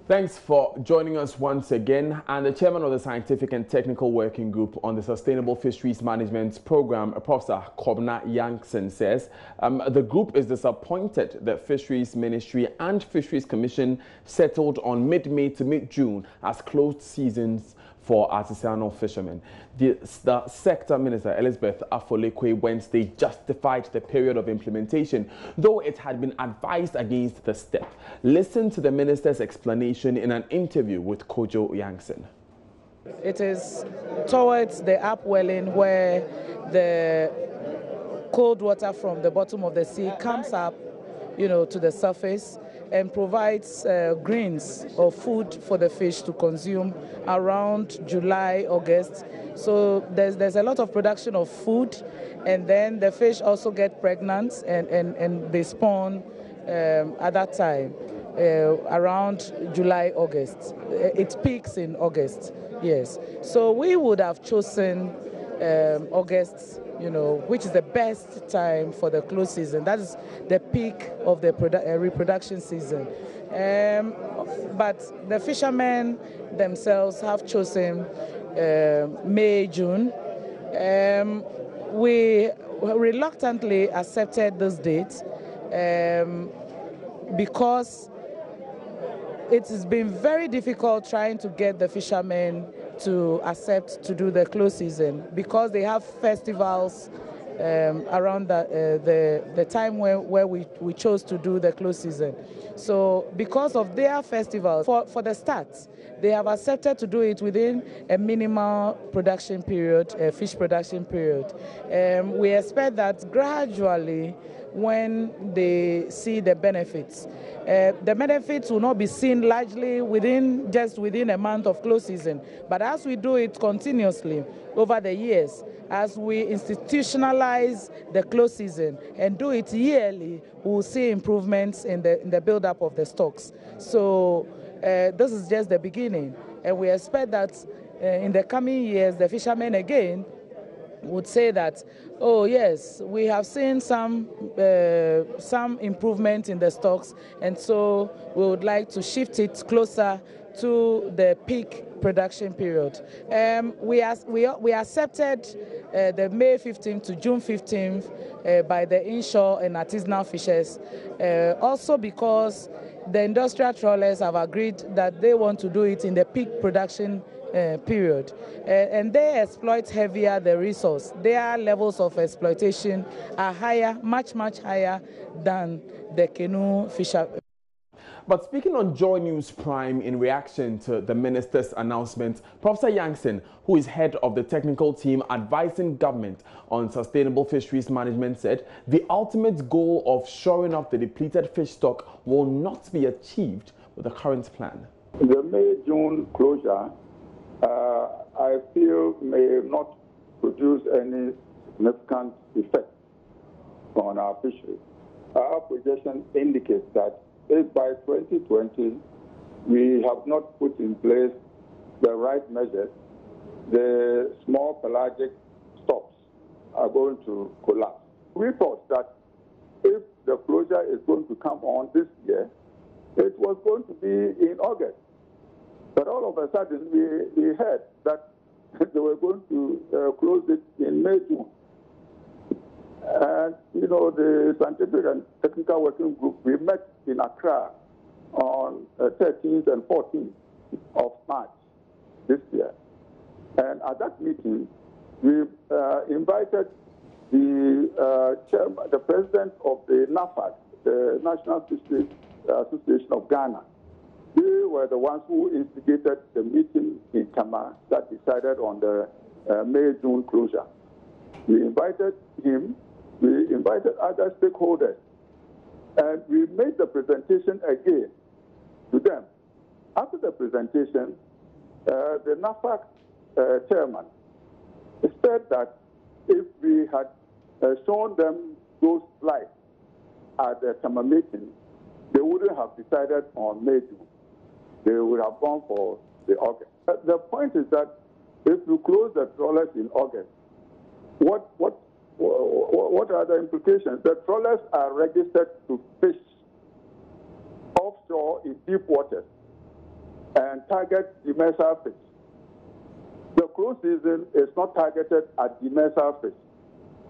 Thanks for joining us once again. And the chairman of the Scientific and Technical Working Group on the Sustainable Fisheries Management Program, Professor Kobna Yankson, says the group is disappointed that Fisheries Ministry and Fisheries Commission settled on mid-May to mid-June as closed seasons for artisanal fishermen. The sector minister, Elizabeth Afolekwe, Wednesday justified the period of implementation, though it had been advised against the step. Listen to the minister's explanation in an interview with Kojo Yankson. It is towards the upwelling where the cold water from the bottom of the sea comes up, to the surface and provides greens or food for the fish to consume around July, August. So there's a lot of production of food, and then the fish also get pregnant and they spawn at that time, around July, August. It peaks in August, yes. So we would have chosen August, which is the best time for the close season. That is the peak of the reproduction season. But the fishermen themselves have chosen May, June. We reluctantly accepted this date because it has been very difficult trying to get the fishermen to accept to do the close season because they have festivals around the time where we chose to do the close season. So because of their festivals, for the start, they have accepted to do it within a minimal production period, a fish production period. We expect that gradually, when they see the benefits will not be seen largely within a month of close season. But as we do it continuously over the years, as we institutionalize the close season and do it yearly, we'll see improvements in the build-up of the stocks. So this is just the beginning, and we expect that in the coming years, the fishermen again would say that, oh yes, we have seen some improvement in the stocks, and so we would like to shift it closer to the peak production period. We accepted the May 15th to June 15th by the inshore and artisanal fishers, also because the industrial trawlers have agreed that they want to do it in the peak production period, and they exploit heavier the resource. Their levels of exploitation are higher, much higher than the canoe fisher. But speaking on Joy News Prime in reaction to the minister's announcement, Professor Yankson, who is head of the technical team advising government on sustainable fisheries management, said the ultimate goal of shoring up the depleted fish stock will not be achieved with the current plan. The May-June closure, I feel, may not produce any significant effect on our fisheries. Our projection indicates that if by 2020 we have not put in place the right measures, the small pelagic stocks are going to collapse. We thought that if the closure is going to come on this year, it was going to be in August. But all of a sudden, we heard that they were going to close it in May, June. And, the Scientific and Technical Working Group, we met in Accra on 13th and 14th of March this year. And at that meeting, we invited the president of the NAFAD, the National Fisheries Association of Ghana. They were the ones who instigated the meeting in Tama that decided on the May-June closure. We invited him, we invited other stakeholders, and we made the presentation again to them. After the presentation, the NAFAC chairman said that if we had shown them those slides at the Tama meeting, they wouldn't have decided on May-June. They would have gone for the August. The point is that if you close the trawlers in August, what are the implications? The trawlers are registered to fish offshore in deep waters. and target demersal fish. The close season is not targeted at demersal fish.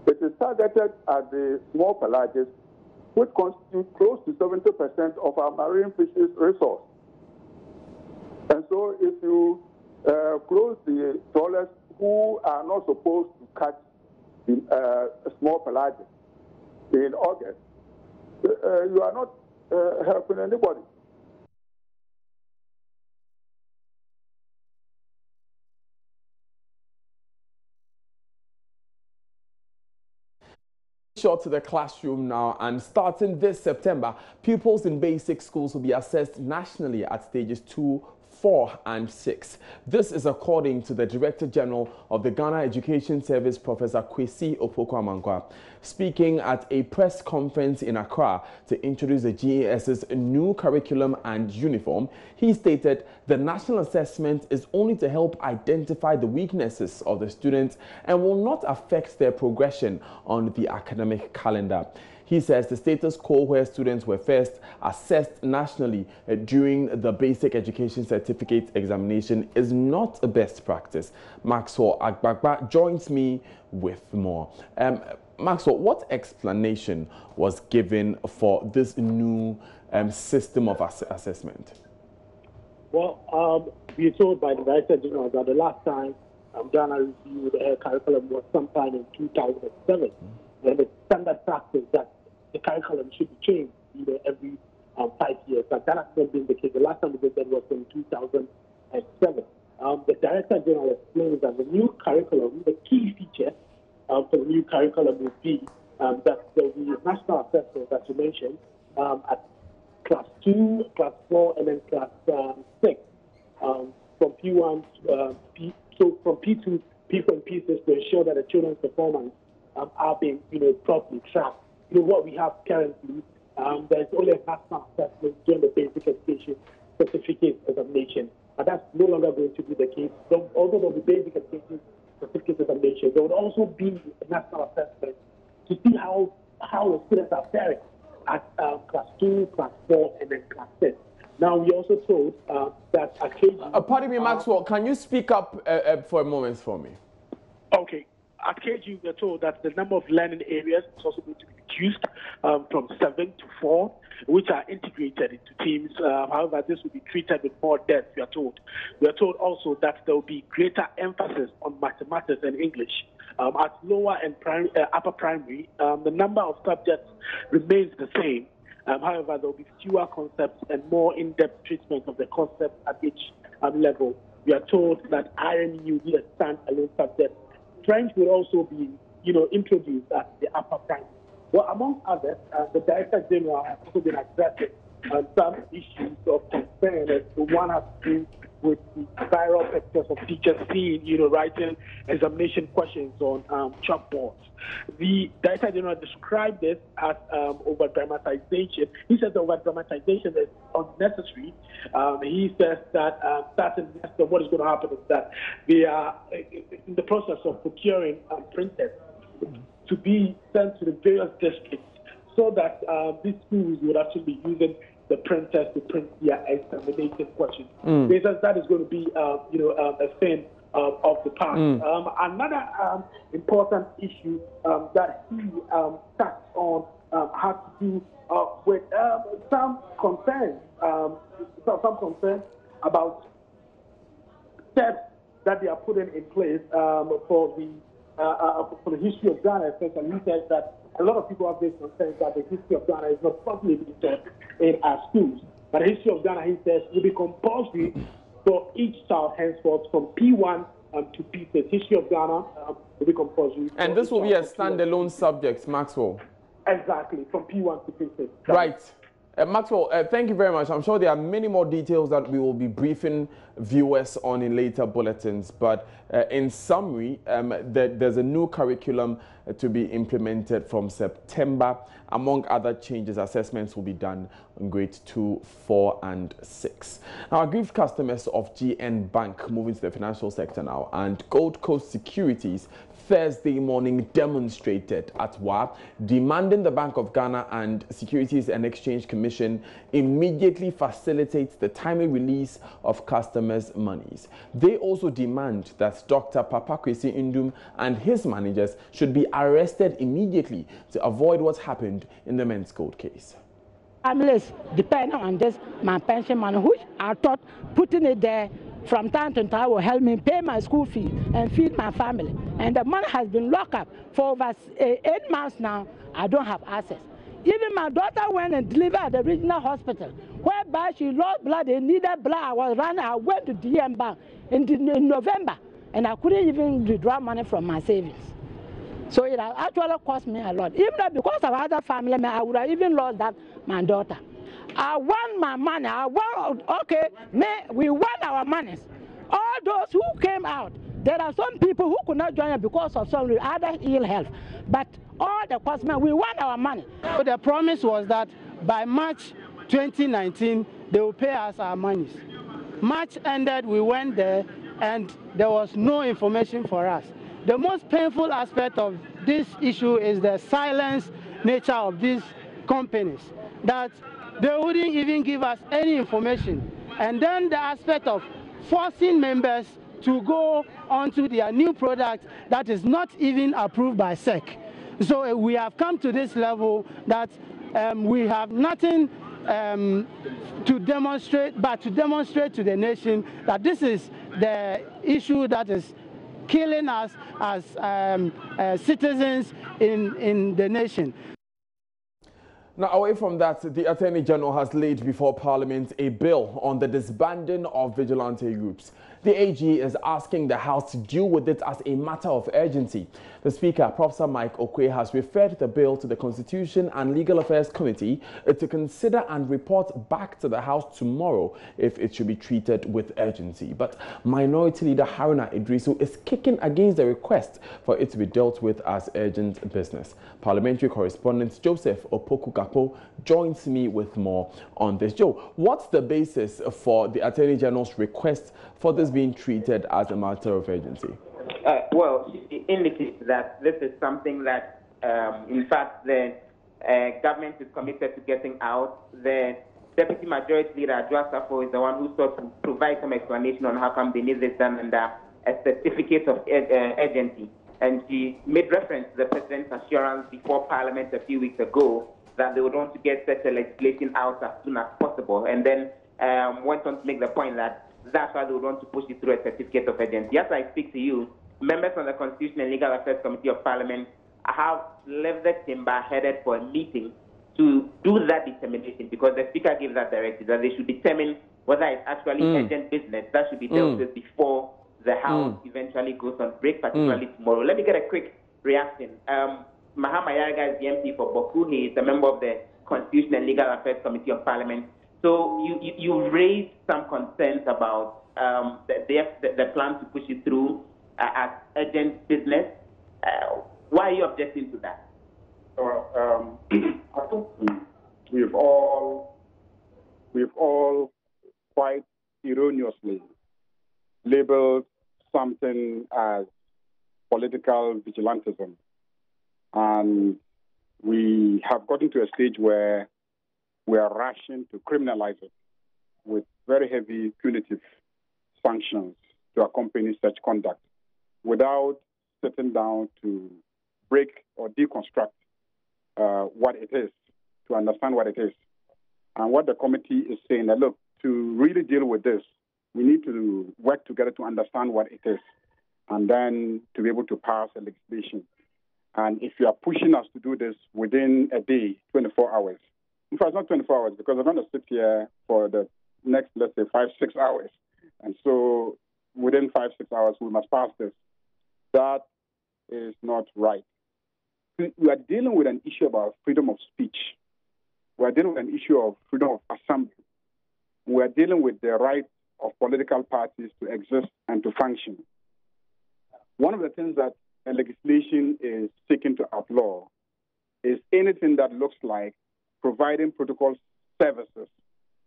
It is targeted at the small pelagic, which constitute close to 70% of our marine fisheries resource. And so if you close the trawlers who are not supposed to catch the small pelagic in August, you are not helping anybody. Short to the classroom now, and starting this September, pupils in basic schools will be assessed nationally at stages 2, 4 and 6. This is according to the Director General of the Ghana Education Service, Professor Kwesi Opoku-Amankwa. Speaking at a press conference in Accra to introduce the GAS's new curriculum and uniform, he stated the national assessment is only to help identify the weaknesses of the students and will not affect their progression on the academic calendar. He says the status quo where students were first assessed nationally during the basic education certificate examination is not a best practice. Maxwell Agbagba joins me with more. Maxwell, what explanation was given for this new system of assessment? Well, we were told by the Director General that the last time Ghana reviewed the curriculum was sometime in 2007. And the standard practice that the curriculum should be changed every 5 years. But that has not been the case. The last time we did that was in 2007. The Director General explains that the new curriculum, the key feature for the new curriculum would be that there will be national assessment, as you mentioned, at class 2, class 4, and then class 6. From P1, so from P2, P4, and P6 to ensure that the children's performance are being, properly tracked. What we have currently, there's only a national assessment during the basic education certificate examination, but that's no longer going to be the case. So, although there will be basic education certificate examination, there would also be a national assessment to see how the students are faring at class 2, class 4, and then class 6. Now, we also told that at KG... pardon me, Maxwell, can you speak up for a moment for me? Okay. At KG, we are told that the number of learning areas is also going to be reduced from 7 to 4, which are integrated into teams. However, this will be treated with more depth, we are told. We are told also that there will be greater emphasis on mathematics and English. At lower and upper primary, the number of subjects remains the same. However, there will be fewer concepts and more in-depth treatment of the concepts at each level. We are told that IME will be a stand-alone subject. French will also be, introduced at the upper primary. Well, among others, the Director General has also been addressing some issues of concern. One has to do with the viral pictures of teachers seen, writing examination questions on chalkboards. The Director General described this as over-dramatization. He says the over-dramatization is unnecessary. He says that starting next year, what is going to happen is that they are in the process of procuring printers to be sent to the various districts so that these schools would actually be using the printers to print their examination questions. He says that is going to be, a thing of the past. Another important issue that he touched on had to do with some concerns about steps that they are putting in place for the history of Ghana, especially. He says that a lot of people have this concern that the history of Ghana is not properly being taught in our schools. But the history of Ghana, he says, will be compulsory for each child henceforth from P1 to P6. History of Ghana will be compulsory. And this will be a standalone subject, Maxwell. Exactly, from P1 to P6. Right. Maxwell, thank you very much. I'm sure there are many more details that we will be briefing viewers on in later bulletins. But in summary, there's a new curriculum to be implemented from September. Among other changes, assessments will be done on grades 2, 4 and 6. Now, aggrieved customers of GN Bank moving to the financial sector now, and Gold Coast Securities Thursday morning demonstrated at WA, demanding the Bank of Ghana and Securities and Exchange Commission immediately facilitate the timely release of customers' monies. They also demand that Dr. Papakwesi Ndum and his managers should be arrested immediately to avoid what happened in the men's gold case. Families depend on this, my pension money, which I thought putting it there from time to time will help me pay my school fees and feed my family. And the money has been locked up for over 8 months now. I don't have access. Even my daughter went and delivered at the regional hospital, whereby she lost blood, they needed blood. I went to DM Bank in November, and I couldn't even withdraw money from my savings. So it actually cost me a lot. Even though because of other family members, I would have even lost that, my daughter. I want my money. We want our monies. All those who came out, there are some people who could not join us because of some other ill health. But all the customers, we want our money. So the promise was that by March 2019, they will pay us our monies. March ended, we went there, and there was no information for us. The most painful aspect of this issue is the silence nature of these companies, that they wouldn't even give us any information. And then the aspect of forcing members to go onto their new product that is not even approved by SEC. So we have come to this level that we have nothing to demonstrate, but to demonstrate to the nation that this is the issue that is killing us as citizens in the nation. Now, away from that, the Attorney General has laid before Parliament a bill on the disbanding of vigilante groups. The AG is asking the House to deal with it as a matter of urgency. The Speaker, Professor Mike Okwe, has referred the bill to the Constitution and Legal Affairs Committee to consider and report back to the House tomorrow if it should be treated with urgency. But Minority Leader Haruna Idrisu is kicking against the request for it to be dealt with as urgent business. Parliamentary correspondent Joseph Opoku-Gakpo joins me with more on this. Joe, what's the basis for the Attorney General's request for this being treated as a matter of urgency? Well, she indicates that this is something that, in fact, the government is committed to getting out. The Deputy Majority Leader, Adjoa Safo, is the one who sought to provide some explanation on how come they need this done under a certificate of urgency. And she made reference to the President's assurance before Parliament a few weeks ago that they would want to get such a legislation out as soon as possible, and then went on to make the point that that's why they would want to push it through a certificate of urgency. As I speak to you, members on the Constitution and Legal Affairs Committee of Parliament have left the chamber headed for a meeting to do that determination, because the Speaker gave that directive that they should determine whether it's actually urgent business that should be dealt with before the House eventually goes on break, particularly tomorrow. Let me get a quick reaction. Mahama Yaraga is the MP for Boku. He is a member of the Constitution and Legal Affairs Committee of Parliament. So you raised some concerns about the plan to push it through as urgent business. Why are you objecting to that? Well, I think we've all quite erroneously labeled something as political vigilantism, and we have gotten to a stage where we are rushing to criminalize it with very heavy punitive sanctions to accompany such conduct without sitting down to break or deconstruct what it is, to understand what it is. And what the committee is saying that, look, to really deal with this, we need to work together to understand what it is, and then to be able to pass a legislation. And if you are pushing us to do this within a day, 24 hours, in fact, not 24 hours, because I'm going to sit here for the next, let's say, 5-6 hours. And so within 5-6 hours, we must pass this. That is not right. We are dealing with an issue about freedom of speech. We are dealing with an issue of freedom of assembly. We are dealing with the right of political parties to exist and to function. One of the things that the legislation is seeking to outlaw is anything that looks like providing protocol services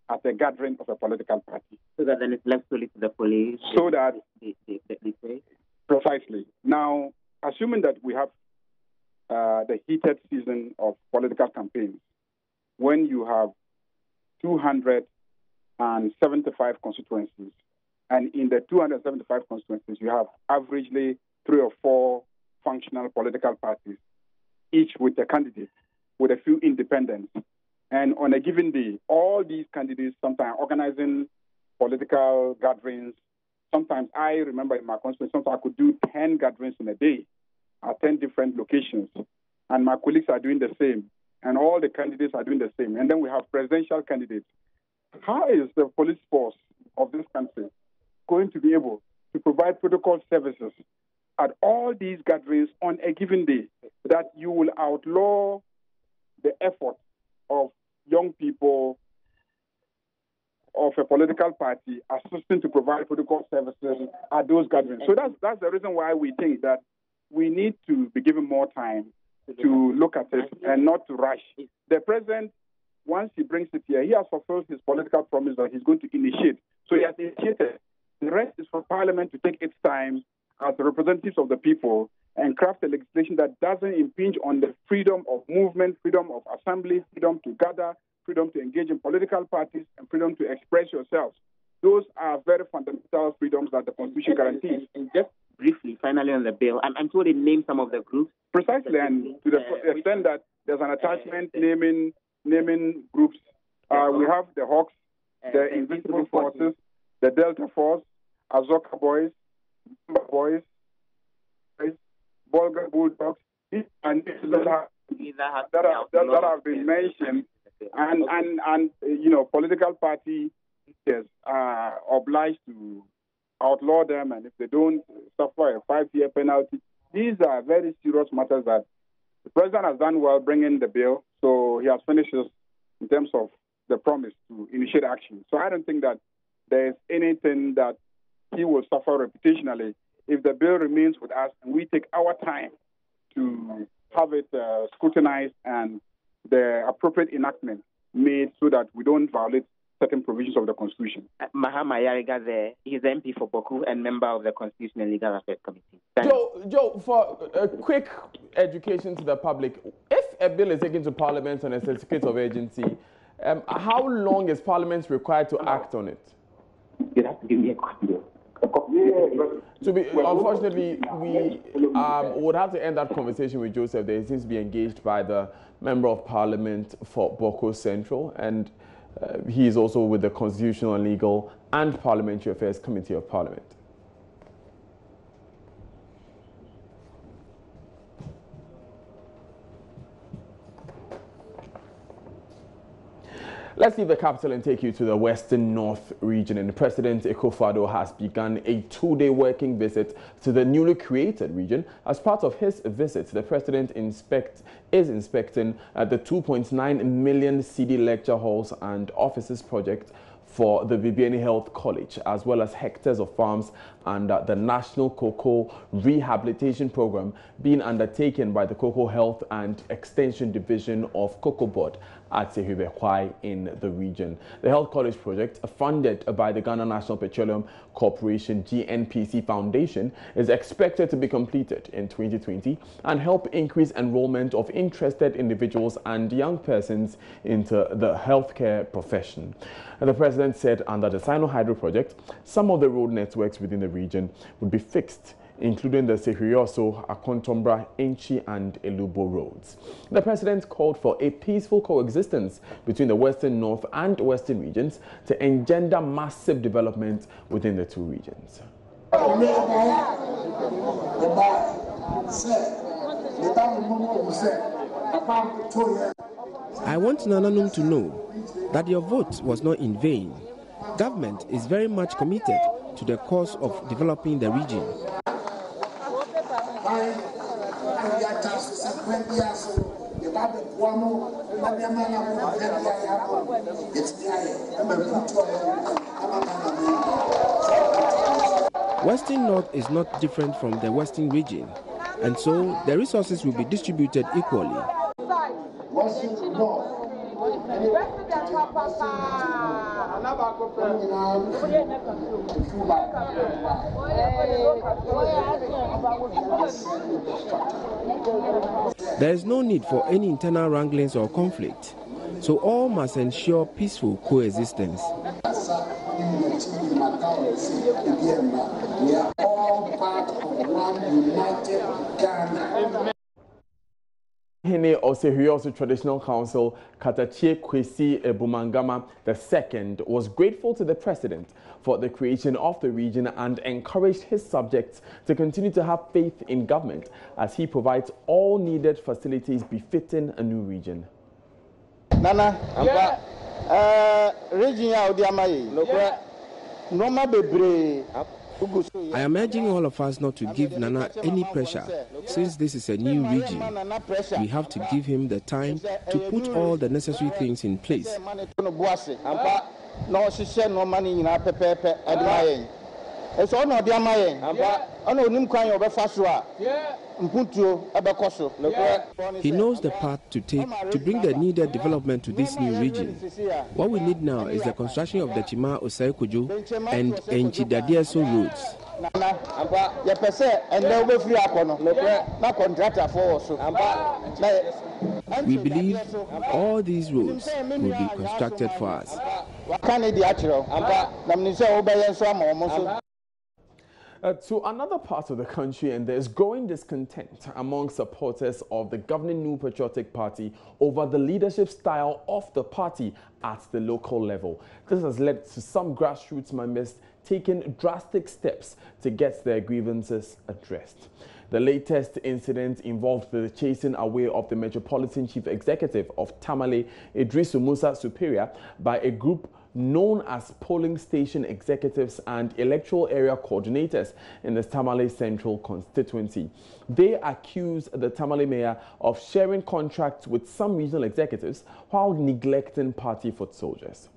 at the gathering of a political party. So that then it's left solely to the police? So that, they say? Precisely. Now, assuming that we have the heated season of political campaigns, when you have 275 constituencies, and in the 275 constituencies, you have averagely 3 or 4 functional political parties, each with a candidate, with a few independents. And on a given day, all these candidates sometimes organizing political gatherings. Sometimes I remember in my constituency, sometimes I could do 10 gatherings in a day at 10 different locations. And my colleagues are doing the same. And all the candidates are doing the same. And then we have presidential candidates. How is the police force of this country going to be able to provide protocol services at all these gatherings on a given day, that you will outlaw the effort of young people of a political party assisting to provide protocol services at those gatherings? So that's the reason why we think that we need to be given more time to look at it and not to rush. The president, once he brings it here, he has fulfilled his political promise that he's going to initiate. So he has initiated. The rest is for Parliament to take its time as the representatives of the people and craft a legislation that doesn't impinge on the freedom of movement, freedom of assembly, freedom to gather, freedom to engage in political parties, and freedom to express yourselves. Those are very fundamental freedoms that the Constitution guarantees. And just briefly, finally on the bill, I'm told it names some of the groups. Precisely, and to the extent that there's an attachment naming groups. We have the Hawks, the Invincible Forces, the Delta Force, Azoka Boys, Boys, Bulgar Bulldogs, and that have been mentioned, and you know, political party leaders are obliged to outlaw them, and if they don't, suffer a 5-year penalty. These are very serious matters that the president has done well bringing the bill, so he has finished in terms of the promise to initiate action. So I don't think that there's anything that he will suffer reputationally if the bill remains with us and we take our time to have it scrutinized and the appropriate enactment made so that we don't violate certain provisions of the Constitution. Mahama Yariga there, he's the MP for Boku and member of the Constitutional and Legal Affairs Committee. Joe, for a quick education to the public, if a bill is taken to Parliament on a certificate of urgency, how long is Parliament required to act on it? You have to give me a copy. Unfortunately, we would have to end that conversation with Joseph. There seems to be engaged by the Member of Parliament for Boko Central, and he is also with the Constitutional and Legal and Parliamentary Affairs Committee of Parliament. Let's leave the capital and take you to the Western North region. And President Akufo-Addo has begun a 2-day working visit to the newly created region. As part of his visit, the president is inspecting the 2.9 million cedi lecture halls and offices project for the Bibiani Health College, as well as hectares of farms under the National Cocoa Rehabilitation Program being undertaken by the Cocoa Health and Extension Division of Cocoa Board at Sehubekwai in the region. The Health College project, funded by the Ghana National Petroleum Corporation GNPC Foundation, is expected to be completed in 2020 and help increase enrollment of interested individuals and young persons into the healthcare profession. And the president said under the Sino-Hydro project, some of the road networks within the region would be fixed, including the Sehurioso, Akontombra, Enchi and Elubo roads. The president called for a peaceful coexistence between the Western North and Western regions to engender massive development within the two regions. I want Nananum to know that your vote was not in vain. Government is very much committed to the cause of developing the region. Western North is not different from the Western region. and so the resources will be distributed equally. There is no need for any internal wranglings or conflict, so all must ensure peaceful coexistence. We are all part of one united Ghana. Hene Osehioso Traditional Council Katachie Kwesi Ebumangama II was grateful to the president for the creation of the region and encouraged his subjects to continue to have faith in government as he provides all needed facilities befitting a new region. Nana, region I am urging all of us not to give Nana any pressure, since this is a new region. We have to give him the time to put all the necessary things in place. He knows the path to take to bring the needed development to this new region. What we need now is the construction of the Chima Osai-Kojo and Enchidadieso roads. We believe all these roads will be constructed for us. To another part of the country, and there's growing discontent among supporters of the governing New Patriotic Party over the leadership style of the party at the local level. This has led to some grassroots members taking drastic steps to get their grievances addressed. The latest incident involved the chasing away of the Metropolitan Chief Executive of Tamale, Idrisu Musa Superior, by a group known as polling station executives and electoral area coordinators in the Tamale Central constituency. They accuse the Tamale mayor of sharing contracts with some regional executives while neglecting party foot soldiers.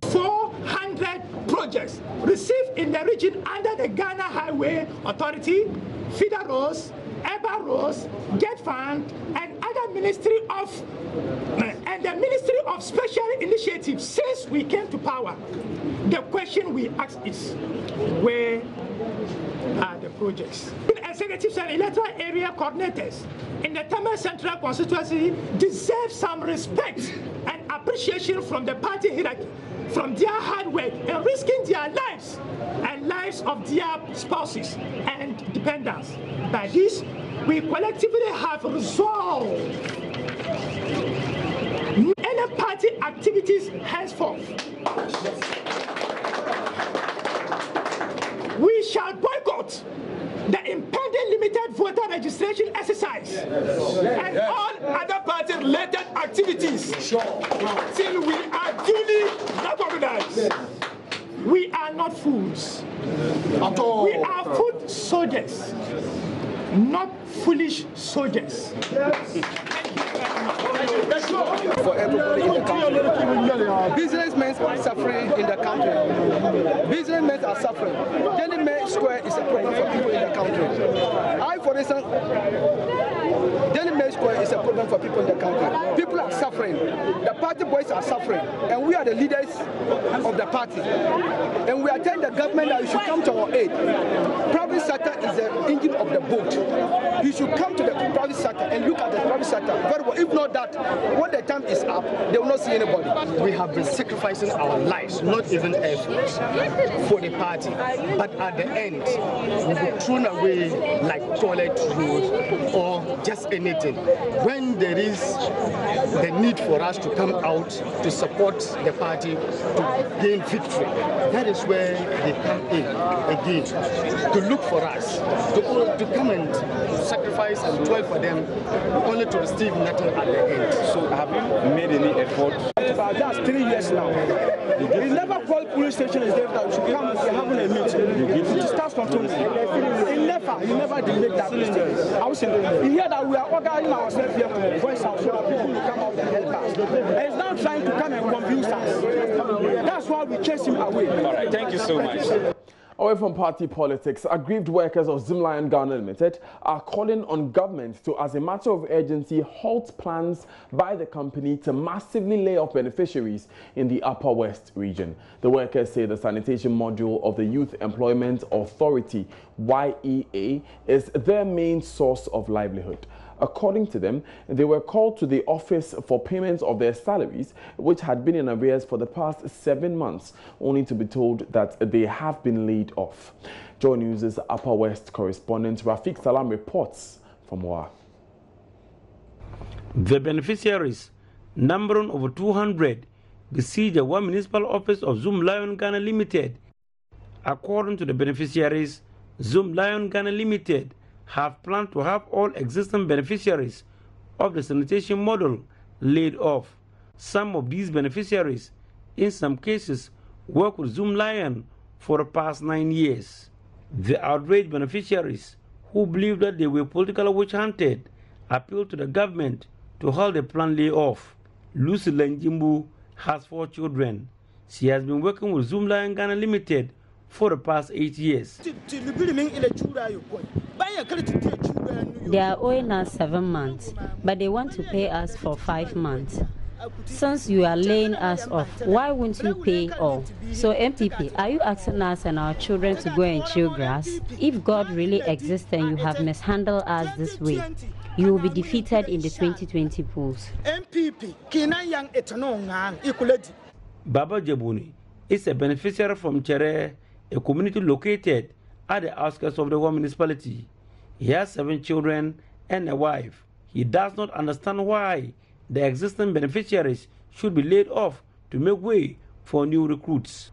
400 projects received in the region under the Ghana Highway Authority, feeder roads, urban roads, Get Fund, and other Ministry of the Ministry of Special Initiatives since we came to power. The question we ask is, where are the projects? Executives and electoral area coordinators in the Tamale Central constituency deserve some respect and appreciation from the party hierarchy, from their hard work and risking their lives and lives of their spouses and dependents. By this, we collectively have resolved any party activities henceforth. We shall boycott the impending limited voter registration exercise and all other party-related activities till we are duly recognized. We are not fools. We are foot soldiers, not foolish soldiers. For everybody in the country. Businessmen are suffering in the country. Businessmen are suffering. Daily Square is a problem for people in the country. For instance, Daily Square is a problem for people in the country. People are suffering. The party boys are suffering. And we are the leaders of the party. And we are telling the government that you should come to our aid. Private sector is the engine of the boat. You should come to the private sector and look at the private sector very well. If not that, when the time is up, they will not see anybody. We have been sacrificing our lives, not even efforts, for the party. But at the end, we will thrown away like toilet rolls or just anything. When there is the need for us to come out to support the party to gain victory, that is where they come in again to look for us, to come and sacrifice and toil for them, only to receive nothing at the end. So have you made any effort? About that's 3 years now. We never called police station and said that we should come and having a meeting. It starts from 20. He never delayed that mistake. We hear that we are organizing ourselves here to voice out so that people will come out and help us. And he's now trying to come and confuse us. That's why we chase him away. All right, thank you so much. Away from party politics, aggrieved workers of Zoomlion Ghana Limited are calling on government to, as a matter of urgency, halt plans by the company to massively lay off beneficiaries in the Upper West region. The workers say the sanitation module of the Youth Employment Authority, YEA, is their main source of livelihood. According to them, they were called to the office for payment of their salaries, which had been in arrears for the past 7 months, only to be told that they have been laid off. Joy News' Upper West correspondent Rafiq Salam reports from Wa. The beneficiaries, numbering over 200, besieged the one municipal office of Zoomlion Ghana Limited. According to the beneficiaries, Zoomlion Ghana Limited have planned to have all existing beneficiaries of the sanitation model laid off. Some of these beneficiaries, in some cases, work with Zoomlion for the past 9 years. The outraged beneficiaries, who believe that they were politically witch-hunted, appealed to the government to halt the planned layoff. Lucy Lenjimbu has 4 children. She has been working with Zoomlion Ghana Limited for the past 8 years. They are owing us 7 months, but they want to pay us for 5 months. Since you are laying us off, why won't you pay all? So MPP, are you asking us and our children to go and chew grass? If God really exists and you have mishandled us this way, you will be defeated in the 2020 polls. Baba Jabuni is a beneficiary from Chere, a community located at the outskirts of the one municipality. He has 7 children and a wife. He does not understand why the existing beneficiaries should be laid off to make way for new recruits.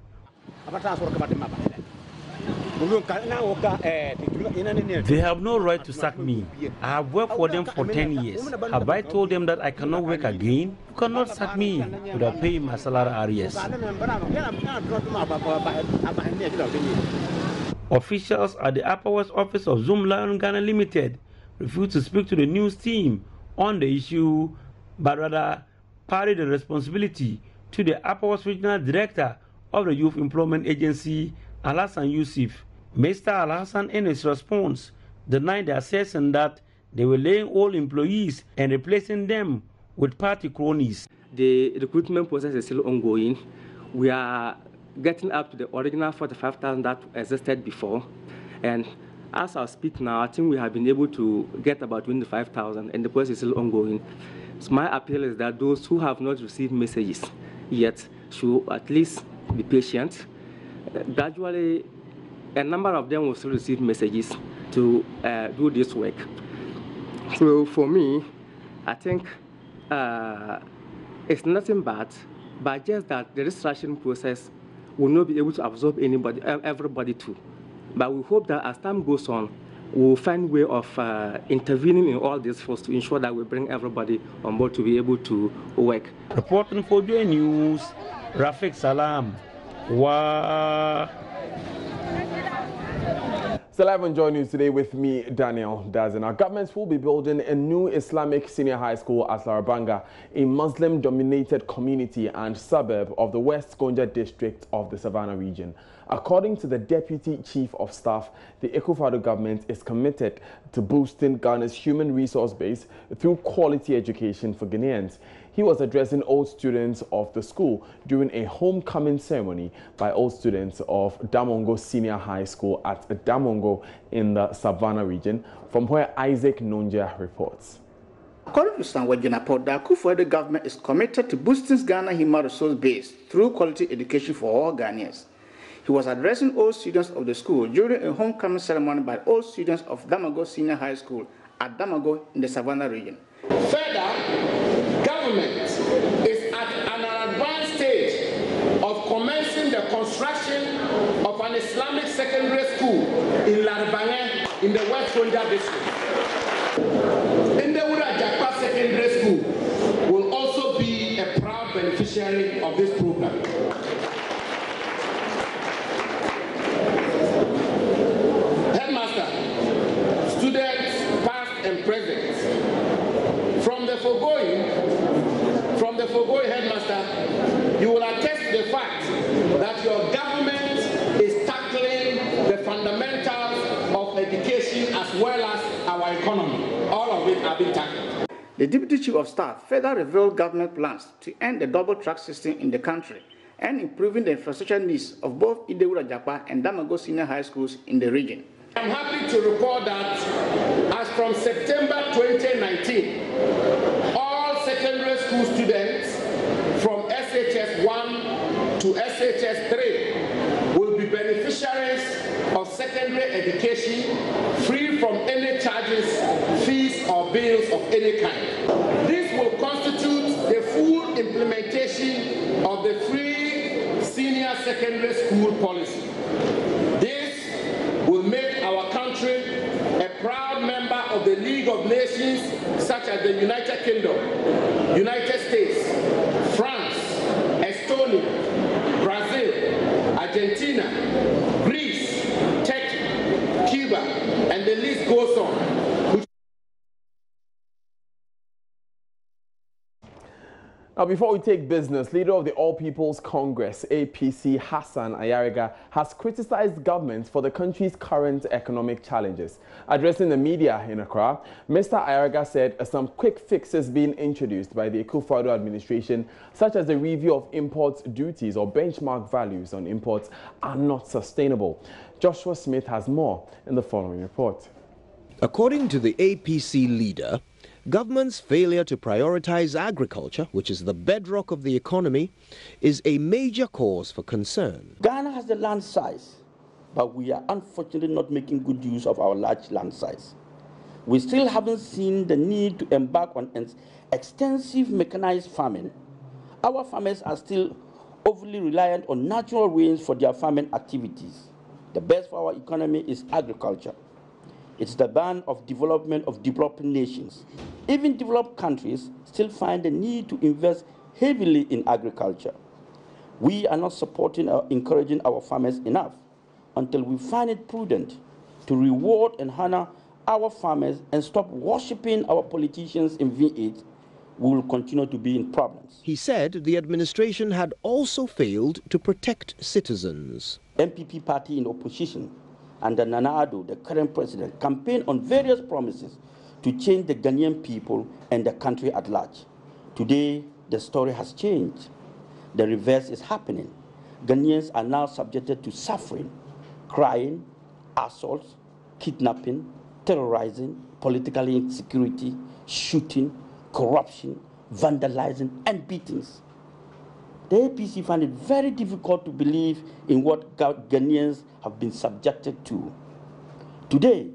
They have no right to sack me. I have worked for them for 10 years. Have I told them that I cannot work again? You cannot sack me without paying my salary arrears. Officials at the Upper West office of Zoomlion Ghana Limited refused to speak to the news team on the issue, but rather parried the responsibility to the Upper West Regional Director of the Youth Employment Agency, Alhassan Yusuf. Mr. Alhassan, in his response, denied the assertion that they were laying all employees and replacing them with party cronies. The recruitment process is still ongoing. We are getting up to the original 45,000 that existed before. And as I speak now, I think we have been able to get about 25,000, and the process is still ongoing. So my appeal is that those who have not received messages yet should at least be patient. Gradually, a number of them will still receive messages to do this work. So for me, I think it's nothing bad, but just that the registration process will not be able to absorb everybody too. But we hope that as time goes on, we'll find a way of intervening in all these fields to ensure that we bring everybody on board to be able to work. Reporting for Joy News, Rafiq Salam. Wow. So live on Joy News today with me, Daniel Dazen. Our government will be building a new Islamic senior high school at Larabanga, a Muslim-dominated community and suburb of the West Gonja district of the Savannah region. According to the Deputy Chief of Staff, the Ekufado government is committed to boosting Ghana's human resource base through quality education for Ghanaians. He was addressing old students of the school during a homecoming ceremony by old students of Damongo Senior High School at Damongo in the Savannah region, from where Isaac Nonja reports. According to Stanway Jenapot, the Akufo-Addo government is committed to boosting Ghana's human resource base through quality education for all Ghanaians. He was addressing old students of the school during a homecoming ceremony by old students of Damongo Senior High School at Damongo in the Savannah region. Further, government is at an advanced stage of commencing the construction of an Islamic secondary school in Larabanga in the West Gonja district. Indewura Jakpa Secondary School will also be a proud beneficiary of this program. Headmaster, students past and present, from the foregoing headmaster, you will attest to the fact that your government is tackling Chief of Staff further revealed government plans to end the double-track system in the country and improving the infrastructure needs of both Idewura-Japa and Damago Senior High Schools in the region. I'm happy to report that as from September 2019, all secondary school students from SHS 1 to SHS 3 will be beneficiaries of secondary education free from any charges, fees, or bills of any kind. This will constitute the full implementation of the free senior secondary school policy. This will make our country a proud member of the League of Nations such as the United Kingdom, United States, France, Estonia, Brazil, Argentina, Greece, Turkey, Cuba, and the list goes on. Now, before we take business, leader of the All People's Congress, APC, Hassan Ayariga, has criticized government for the country's current economic challenges. Addressing the media in Accra, Mr. Ayariga said some quick fixes being introduced by the Akufo-Addo administration, such as the review of import duties or benchmark values on imports, are not sustainable. Joshua Smith has more in the following report. According to the APC leader, government's failure to prioritize agriculture, which is the bedrock of the economy, is a major cause for concern. Ghana has the land size, but we are unfortunately not making good use of our large land size. We still haven't seen the need to embark on extensive mechanized farming. Our farmers are still overly reliant on natural rains for their farming activities. The best for our economy is agriculture. It's the bane of development of developing nations. Even developed countries still find the need to invest heavily in agriculture. We are not supporting or encouraging our farmers enough. Until we find it prudent to reward and honor our farmers and stop worshipping our politicians in V8, we will continue to be in problems. He said the administration had also failed to protect citizens. MPP party in opposition under Nana Addo, the current president, campaigned on various promises to change the Ghanaian people and the country at large. Today, the story has changed. The reverse is happening. Ghanaians are now subjected to suffering, crying, assaults, kidnapping, terrorizing, political insecurity, shooting, corruption, vandalizing, and beatings. The APC find it very difficult to believe in what Ghanaians have been subjected to. Today,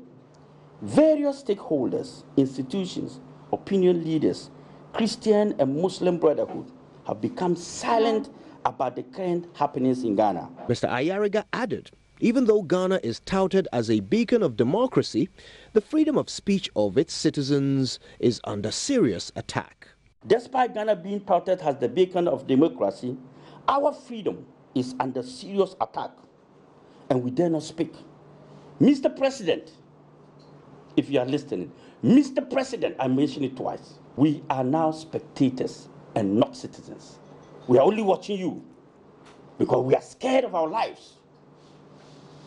various stakeholders, institutions, opinion leaders, Christian and Muslim Brotherhood have become silent about the current happenings in Ghana. Mr. Ayariga added, even though Ghana is touted as a beacon of democracy, the freedom of speech of its citizens is under serious attack. Despite Ghana being touted as the beacon of democracy, our freedom is under serious attack, and we dare not speak. Mr. President, if you are listening, Mr. President, I mentioned it twice, we are now spectators and not citizens. We are only watching you because we are scared of our lives.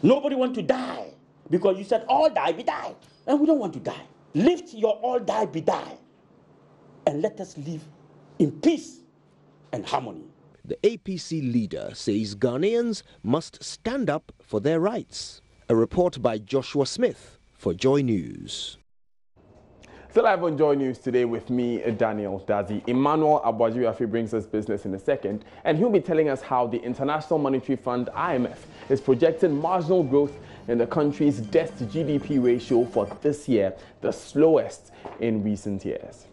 Nobody wants to die because you said all die, be die, and we don't want to die. Lift your all die, be die, and let us live in peace and harmony. The APC leader says Ghanaians must stand up for their rights. A report by Joshua Smith for Joy News. Still live on Joy News today with me, Daniel Dazi. Emmanuel Abuaji brings us business in a second, and he'll be telling us how the International Monetary Fund, IMF, is projecting marginal growth in the country's debt-to-GDP ratio for this year, the slowest in recent years.